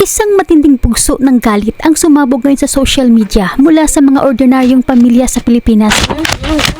Isang matinding bugso ng galit ang sumabog ngayon sa social media mula sa mga ordinaryong pamilya sa Pilipinas.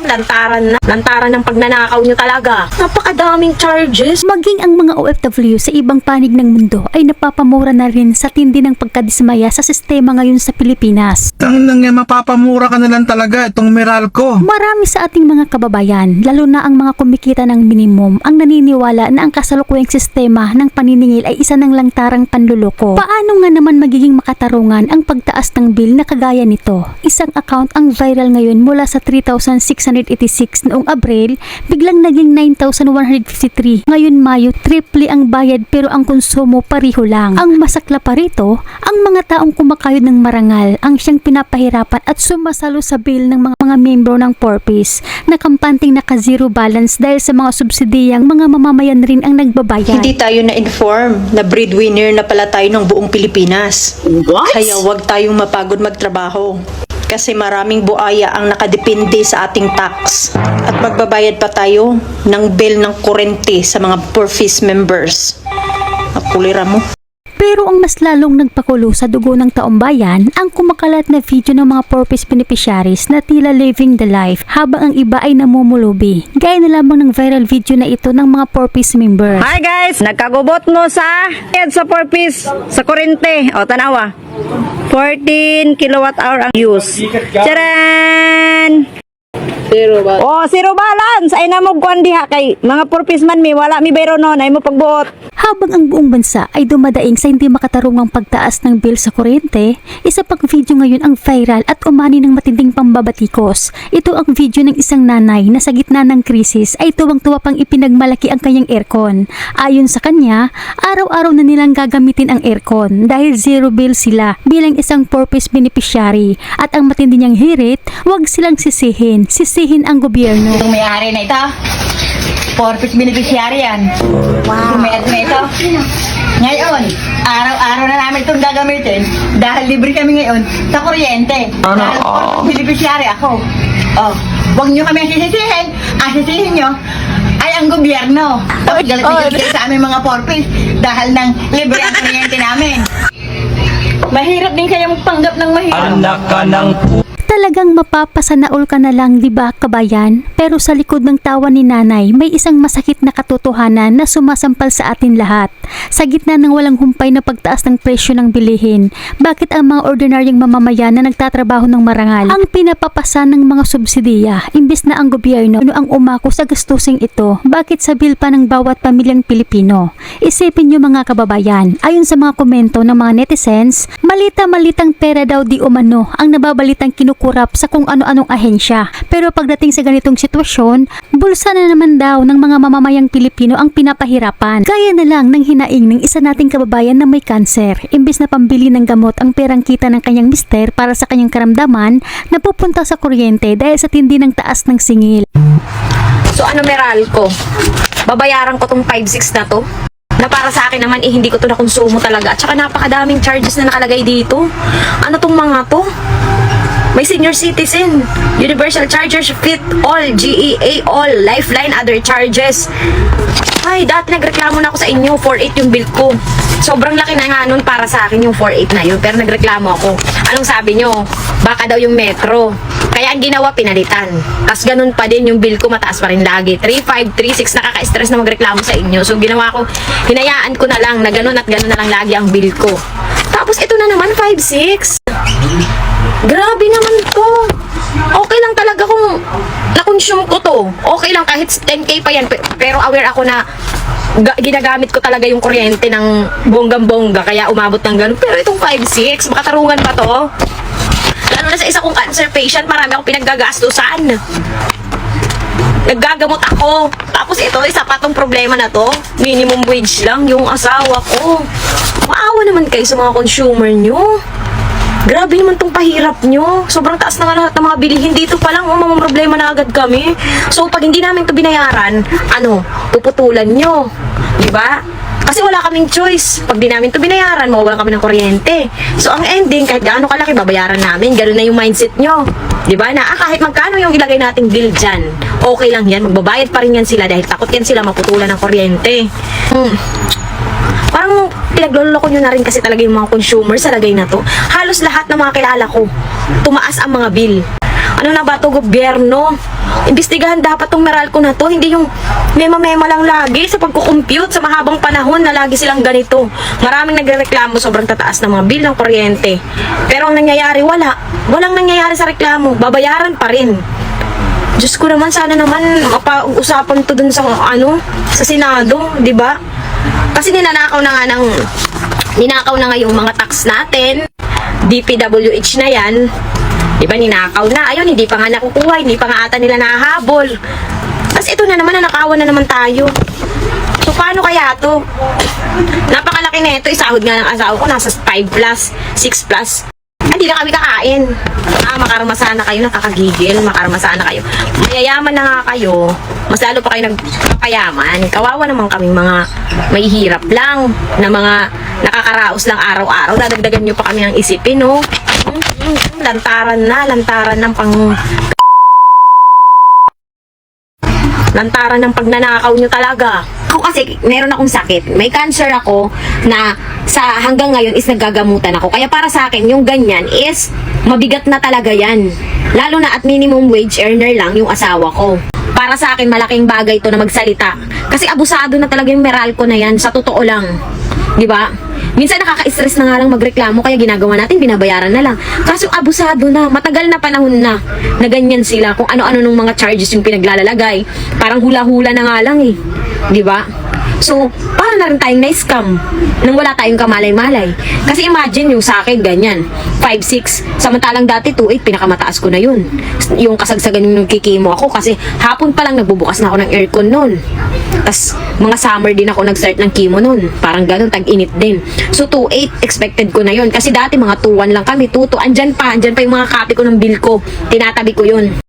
Lantaran ng pagnanakaw nyo talaga. Napakadaming charges. Maging ang mga OFW sa ibang panig ng mundo ay napapamura na rin sa tindi ng pagkadismaya sa sistema ngayon sa Pilipinas. Tangin nga, mapapamura ka na lang talaga itong Meralco. Marami sa ating mga kababayan, lalo na ang mga kumikita ng minimum, ang naniniwala na ang kasalukuyang sistema ng paniningil ay isa ng lantarang panluloko. Paano nga naman magiging makatarungan ang pagtaas ng bill na kagaya nito? Isang account ang viral ngayon mula sa 3,686 noong Abril, biglang naging 9,153. Ngayon Mayo, triple ang bayad pero ang konsumo pariho lang. Ang masakla pa rito, ang mga taong kumakayod ng marangal ang siyang pinapahirapan at sumasalo sa bill ng mga membro ng Porpis na kampanteng naka-zero balance dahil sa mga subsidiyang mga mamamayan rin ang nagbabayad. Hindi tayo na-inform na breadwinner na pala tayo ng buong Pilipinas. What? Kaya huwag tayong mapagod magtrabaho. Kasi maraming buaya ang nakadepende sa ating tax. At magbabayad pa tayo ng bill ng kurente sa mga Porfis members. Makulira mo. Pero ang mas lalong nagpakulo sa dugo ng taong bayan ang kumakalat na video ng mga Porpis beneficiaries na tila living the life habang ang iba ay namumulubi. Gaya na lamang ng viral video na ito ng mga Porpis members. Hi guys, nagkagubot mo sa Porpis sa kurente. O tanawa, 14 kilowatt hour ang use. Charan! Zero balance. Ay namog kuan diha kay mga Porpis man mi wala mi bayro non ay mo pagbuot. Habang ang buong bansa ay dumadaing sa hindi makatarungang pagtaas ng bill sa kuryente, isa pang video ngayon ang viral at umani ng matinding pambabatikos. Ito ang video ng isang nanay na sa gitna ng krisis ay tuwang-tuwa pang ipinagmalaki ang kanyang aircon. Ayon sa kanya, araw-araw na nilang gagamitin ang aircon dahil zero bill sila bilang isang Porpis beneficiary. At ang matindi niyang hirit, huwag silang sisihin ang gobyerno. Itong may-ari na ito, Porpis beneficiary yan. Wow. May-ari na ito. Ngayon, araw-araw na namin itong gagamitin dahil libre kami ngayon sa kuryente. Dahil Porpis beneficiary ako. Oh, huwag nyo kami sisisihin. Ang sisihin nyo ay ang gobyerno. Tapos galit sa aming mga Porpis dahil ng libre ang kuryente namin. Mahirap din kaya magpanggap ng mahirap. Anak ka ng Talagang mapapasanaol ka na lang, di ba, kabayan? Pero sa likod ng tawa ni nanay, may isang masakit na katotohanan na sumasampal sa atin lahat. Sa gitna ng walang humpay na pagtaas ng presyo ng bilihin, bakit ang mga ordinaryong mamamayan na nagtatrabaho ng marangal ang pinapapasa ng mga subsidiya imbes na ang gobyerno ang umako sa gastusing ito? Bakit sa bill pa ng bawat pamilyang Pilipino? Isipin nyo mga kababayan, ayon sa mga komento ng mga netizens, malita-malitang pera daw di umano ang nababalitang kinukurap sa kung ano-anong ahensya. Pero pagdating sa ganitong sitwasyon, bulsa na naman daw ng mga mamamayang Pilipino ang pinapahirapan. Gaya na lang ng hinaing ng isa nating kababayan na may kanser. Imbes na pambili ng gamot ang perang kita ng kanyang mister para sa kanyang karamdaman, napupunta sa kuryente dahil sa tindi ng taas ng singil. So ano Meralco? Babayaran ko tong 5,600 na to? Na para sa akin naman hindi ko to nakonsumo talaga. At saka napakadaming charges na nakalagay dito. Ano tong mga to? May senior citizen, universal charges, fit all, GEA all, lifeline, other charges. Ay, dati nagreklamo na ako sa inyo, 4,800 yung bill ko. Sobrang laki na nga nun para sa akin yung 4,800 na yun, pero nagreklamo ako. Anong sabi nyo? Baka daw yung metro. Kaya ang ginawa, pinalitan. Tapos ganun pa din yung bill ko, mataas pa rin lagi. 3,500, 3,600, nakaka-stress na magreklamo sa inyo. So ginawa ko, hinayaan ko na lang na ganun at ganun na lang lagi ang bill ko. Tapos ito na naman, 5,600. Grabe naman to. Okay lang talaga kung na-consume ko to. Okay lang kahit 10K pa yan. Pero aware ako na ginagamit ko talaga yung kuryente ng bonggang-bongga. Kaya umabot ng ganun. Pero itong 5,600, makatarungan pa to. Lalo na sa isa kong cancer patient, marami akong pinaggagastusan. Naggagamot ako. Tapos ito, isa pa tong problema na to. Minimum wage lang yung asawa ko. Maawa naman kayo sa mga consumer nyo. Grabe naman tong pahirap nyo. Sobrang taas na nga lahat ng mga bilihin. Dito pa lang, mga problema na agad kami. So, pag hindi namin to binayaran, puputulan nyo. Diba? Kasi wala kaming choice. Pag di namin to binayaran, mawawalan kami ng kuryente. So, ang ending, kahit gaano kalaki, babayaran namin. Ganun na yung mindset nyo. Diba? Na kahit magkano yung ilagay nating bill dyan, okay lang yan. Magbabayad pa rin yan sila dahil takot yan sila maputulan ng kuryente. Parang pinagloloko nyo na rin kasi talaga yung mga consumer sa lagay na to. Halos lahat ng mga kilala ko, tumaas ang mga bill. Ano na ba to, gobyerno? Imbestigahan dapat tong Meralco na to, hindi yung mema-mema lang lagi sa pagkukompute sa mahabang panahon na lagi silang ganito. Maraming nagrereklamo sobrang tataas ng mga bill ng kuryente. Pero ang nangyayari, walang nangyayari sa reklamo, babayaran pa rin. Diyos ko naman, sana naman mapag-usapan to dun sa sa Senado, di ba? Kasi ninakaw na nga yung mga tax natin, DPWH na yan. Diba, ninakaw na. Ayun, hindi pa nga nakukuha, hindi pa nga ata nila nahahabol. Tapos ito na naman, nanakawan na naman tayo. So, paano kaya to? Napakalaki na ito. Isahod nga ng asawa ko, nasa 5 plus, 6 plus. Hindi na kami kakain. Makaramasan na kayo, nakakagigil. Makaramasan na kayo. Mayayaman na nga kayo. Mas lalo pa kayo nagpapayaman. Kawawa naman kaming mga may hirap lang, na mga nakakaraos lang araw-araw. Dadagdagan nyo pa kami ang isipin, no? Lantaran ng lantaran ng pagnanakaw nyo talaga. Ako kasi, meron akong sakit. May cancer ako na sa hanggang ngayon is naggagamutan ako. Kaya para sa akin, yung ganyan is mabigat na talaga yan. Lalo na at minimum wage earner lang yung asawa ko. Para sa akin, malaking bagay to na magsalita. Kasi abusado na talaga yung Meralco na yan, sa totoo lang. Di ba? Minsan nakaka-stress na nga lang magreklamo, kaya ginagawa natin, binabayaran na lang. Kaso abusado na, matagal na panahon na ganyan sila, kung ano-ano nung mga charges yung pinaglalalagay. Parang hula-hula na nga lang eh. Di ba? So, para na rin tayong na-scam nang wala tayong kamalay-malay. Kasi imagine yung sa akin, ganyan, 5'6", samantalang dati 2'8", pinakamataas ko na yun. Yung kasagsagan yung nagkikimo ako kasi hapon pa lang nagbubukas na ako ng aircon nun. Tas mga summer din ako nag-start ng chemo nun. Parang ganun, tag-init din. So 2'8", expected ko na yun. Kasi dati mga 2'1 lang kami, 2'2", andyan pa yung mga copy ko ng bill ko. Tinatabi ko yun.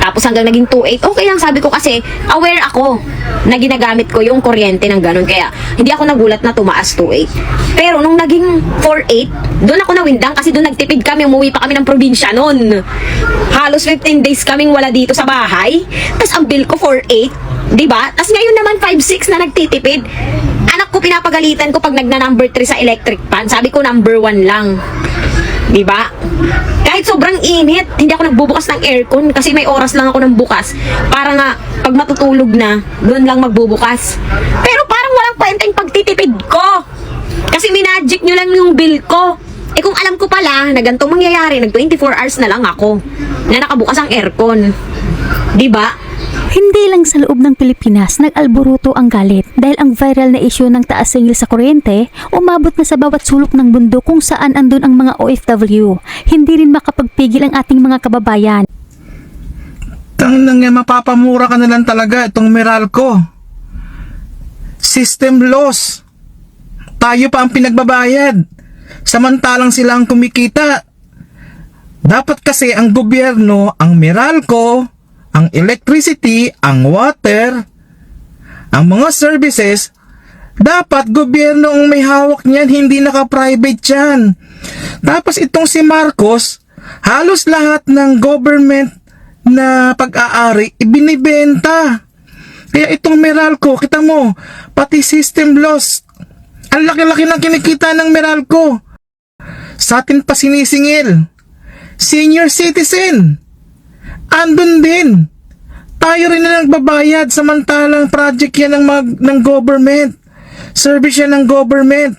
Tapos hanggang naging 2.8, okay lang, sabi ko kasi aware ako na ginagamit ko yung kuryente ng ganun. Kaya hindi ako nagulat na tumaas 2.8. Pero nung naging 4.8, doon ako nawindang kasi doon nagtipid kami, umuwi pa kami ng probinsya noon. Halos 15 days kaming wala dito sa bahay. Tapos ang bill ko 4.8, diba? Tapos ngayon naman 5.6 na nagtitipid. Anak ko pinapagalitan ko pag nagna-number 3 sa electric pan. Sabi ko number 1 lang. Diba? Kahit sobrang init, hindi ako nagbubukas ng aircon kasi may oras lang ako nang bukas. Para nga, pag matutulog na, doon lang magbubukas. Pero parang walang kwenta yung pagtitipid ko. Kasi minagic nyo lang yung bill ko. Eh kung alam ko pala na ganitong mangyayari, nag 24 hours na lang ako na nakabukas ang aircon. Diba? Hindi lang sa loob ng Pilipinas nag-alboruto ang galit dahil ang viral na issue ng taas singil sa kuryente umabot na sa bawat sulok ng mundo kung saan andun ang mga OFW. Hindi rin makapagpigil ang ating mga kababayan. Tangina nga, mapapamura ka na lang talaga itong Meralco. System loss. Tayo pa ang pinagbabayad. Samantalang sila ang kumikita. Dapat kasi ang gobyerno, ang Meralco, ang electricity, ang water, ang mga services, dapat gobyerno ang may hawak niyan, hindi naka-private yan. Tapos itong si Marcos, halos lahat ng government na pag-aari, ibinibenta. Kaya itong Meralco, kita mo, pati system loss, ang laki-laki ng kinikita ng Meralco. Sa atin pa sinisingil. Senior citizen, andun din. Tayo rin na nagbabayad samantalang project yan ng government. Service yan ng government.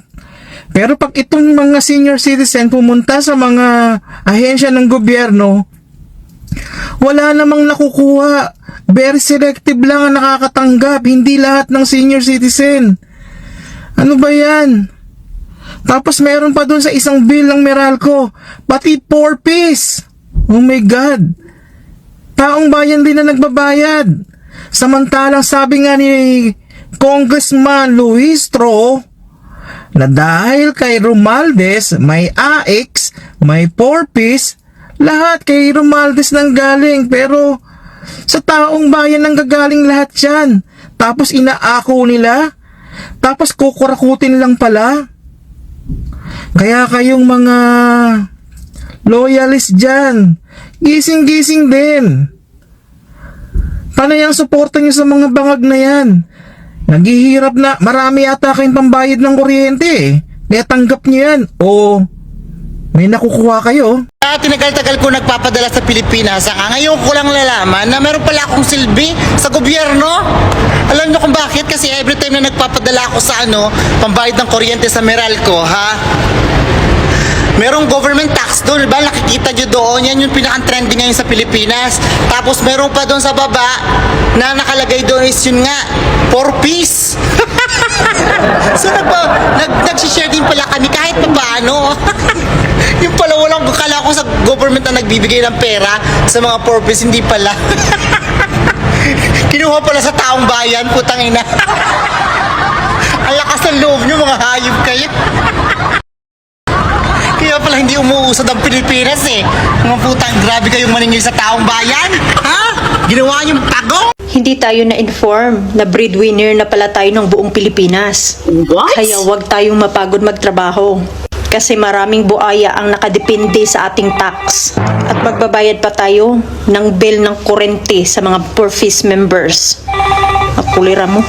Pero pag itong mga senior citizen pumunta sa mga ahensya ng gobyerno, wala namang nakukuha. Very selective lang ang nakakatanggap. Hindi lahat ng senior citizen. Ano ba yan? Tapos meron pa dun sa isang bill ng Meralco, pati 4-piece. Oh my God. Taong bayan din na nagbabayad. Samantalang sabi nga ni Congressman Luis Tro na dahil kay Romualdez may AX, may 4-piece, lahat kay Romualdez nang galing. Pero sa taong bayan nang gagaling lahat yan. Tapos inaako nila. Tapos kukurakutin lang pala. Kaya kayong mga loyalist dyan, gising-gising din. Panay ang suporta nyo sa mga bangag na yan. Naghihirap na, marami yata kayong pambayad ng kuryente eh. Kaya tanggap niyo yan. O may nakukuha kayo. Tinagal-tagal ko nagpapadala sa Pilipinas. Ngayon ko lang nalaman na meron pala akong silbi sa gobyerno. Alam niyo kung bakit? Kasi every time na nagpapadala ako sa pambayad ng kuryente sa Meralco, ha? Merong government tax doon, diba? Nakikita nyo doon, yan yung pinaka-trending ngayon sa Pilipinas. Tapos meron pa doon sa baba na nakalagay doon is yun nga, 4-piece. So nag-share din pala kami kahit pa paano. Yung pala walang kala ko sa government na nagbibigay ng pera sa mga 4-piece, hindi pala. Kinuha pala sa taong bayan, putang ina. Ang lakas ng loob nyo, mga hayop kayo. Kaya pala hindi umuusad ang Pilipinas eh. Mga putang, grabe kayong maningil sa taong bayan. Ha? Ginawa niyong tago? Hindi tayo na-inform na breadwinner na pala tayo ng buong Pilipinas. What? Kaya wag tayong mapagod magtrabaho. Kasi maraming buaya ang nakadepende sa ating tax. At magbabayad pa tayo ng bill ng kurente sa mga poor members. Makulira mo.